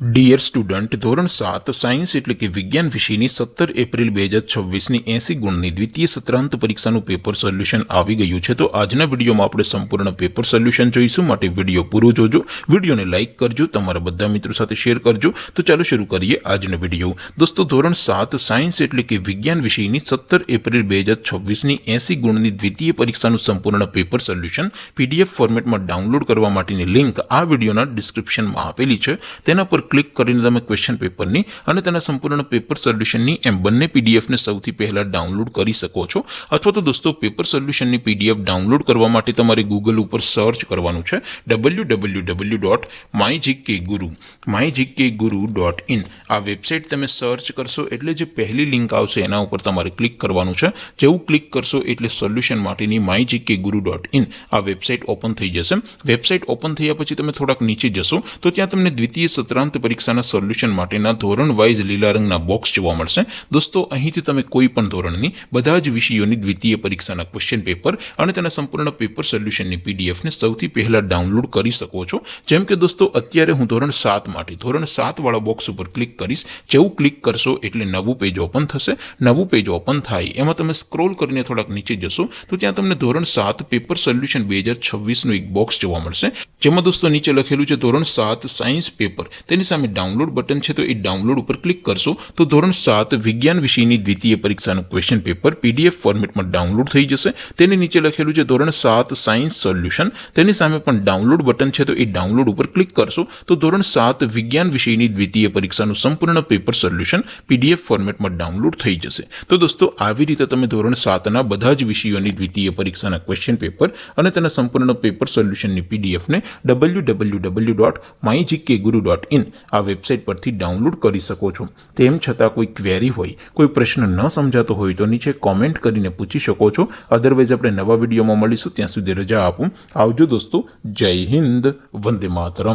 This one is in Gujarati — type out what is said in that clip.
ડિયર સ્ટુડન્ટ, ધોરણ 7 સાયન્સ એટલે કે વિજ્ઞાન વિષયની 17 એપ્રિલ 2026ની 80 ગુણની દ્વિતીય સત્રાંત પરીક્ષાનું પેપર સોલ્યુશન આવી ગયું છે। તો આજના વિડીયોમાં આપણે સંપૂર્ણ પેપર સોલ્યુશન જોઈશું, માટે વિડીયો પૂરો જોજો, વિડીયોને લાઇક કરજો, તમારા બધા મિત્રો સાથે શેર કરજો। તો ચાલો શરૂ કરીએ આજનો વિડીયો। દોસ્તો, ધોરણ 7 સાયન્સ એટલે કે વિજ્ઞાન વિષયની 17 એપ્રિલ 2026ની 80 ગુણની દ્વિતીય પરીક્ષાનું સંપૂર્ણ પેપર સોલ્યુશન PDF ફોર્મેટમાં ડાઉનલોડ કરવા માટેની લિંક આ વિડીયોના ડિસ્ક્રિપ્શનમાં આપેલી છે। તેના પર ક્લિક કરીને તમે ક્વેશ્ચન પેપરની અને તેના સંપૂર્ણ પેપર સોલ્યુશનની એમ બંને પીડીએફને સૌથી પહેલા ડાઉનલોડ કરી શકો છો। અથવા તો દોસ્તો, પેપર સોલ્યુશનની પીડીએફ ડાઉનલોડ કરવા માટે તમારે ગૂગલ ઉપર સર્ચ કરવાનું છે www.mygkguru.in। આ વેબસાઇટ તમે સર્ચ કરશો એટલે જે પહેલી લિંક આવશે એના ઉપર તમારે ક્લિક કરવાનું છે। જેવું ક્લિક કરશો એટલે સોલ્યુશન માટેની mygkguru.in આ વેબસાઇટ ઓપન થઈ જશે। વેબસાઇટ ઓપન થયા પછી તમે થોડાક નીચે જશો તો ત્યાં તમને દ્વિતીય સત્રાંત પરીક્ષાના સોલ્યુશન માટેના ધોરણ વાઇઝ લીલા રંગના બોક્સ જોવા મળશે। દોસ્તો, અહીંથી તમે કોઈ પણ ધોરણની બધા જ વિષયોની દ્વિતીય પરીક્ષાના ક્વેશ્ચન પેપર અને તેના સંપૂર્ણ પેપર સોલ્યુશનની પીડીએફને સૌથી પહેલા ડાઉનલોડ કરી શકો છો। જેમ કે દોસ્તો, અત્યારે હું ધોરણ 7 માટે ધોરણ 7 વાળા બોક્સ ઉપર ક્લિક કરીશ। જેવું ક્લિક કરશો એટલે નવું પેજ ઓપન થશે। નવું પેજ ઓપન થાય એમાં તમે સ્ક્રોલ કરીને થોડાક નીચે જશો તો ત્યાં તમને ધોરણ 7 પેપર સોલ્યુશન 2026નું એક બોક્સ જોવા મળશે, જેમાં દોસ્તો નીચે લખેલું છે ધોરણ 7 સાયન્સ પેપર। તેની સામે ડાઉનલોડ બટન છે, તો એ ડાઉનલોડ ઉપર ક્લિક કરશો તો ધોરણ 7 વિજ્ઞાન વિષયની દ્વિતીય પરીક્ષાનું ક્વેશ્ચન પેપર PDF ફોર્મેટમાં ડાઉનલોડ થઈ જશે। તેની નીચે લખેલું છે ધોરણ 7 સાયન્સ સોલ્યુશન। તેની સામે પણ ડાઉનલોડ બટન છે, તો એ ડાઉનલોડ ઉપર ક્લિક કરશો તો ધોરણ 7 વિજ્ઞાન વિષયની દ્વિતીય પરીક્ષાનું સંપૂર્ણ પેપર સોલ્યુશન PDF ફોર્મેટમાં ડાઉનલોડ થઈ જશે। તો દોસ્તો, આવી રીતે તમે ધોરણ 7ના બધા જ વિષયોની દ્વિતીય પરીક્ષાના ક્વેશ્ચન પેપર અને તેના સંપૂર્ણ પેપર સોલ્યુશનની પીડીએફને www.mygkguru.in આ વેબસાઇટ પરથી ડાઉનલોડ કરી શકો છો। તેમ છતાં કોઈ ક્વેરી હોય, કોઈ પ્રશ્ન ન સમજાતો હોય તો નીચે કોમેન્ટ કરીને પૂછી શકો છો। અધરવાઇઝ આપણે નવા વિડીયોમાં મળીશું, ત્યાં સુધી રજા આપું। આવજો દોસ્તો, જય હિન્દ, વંદે માતરમ।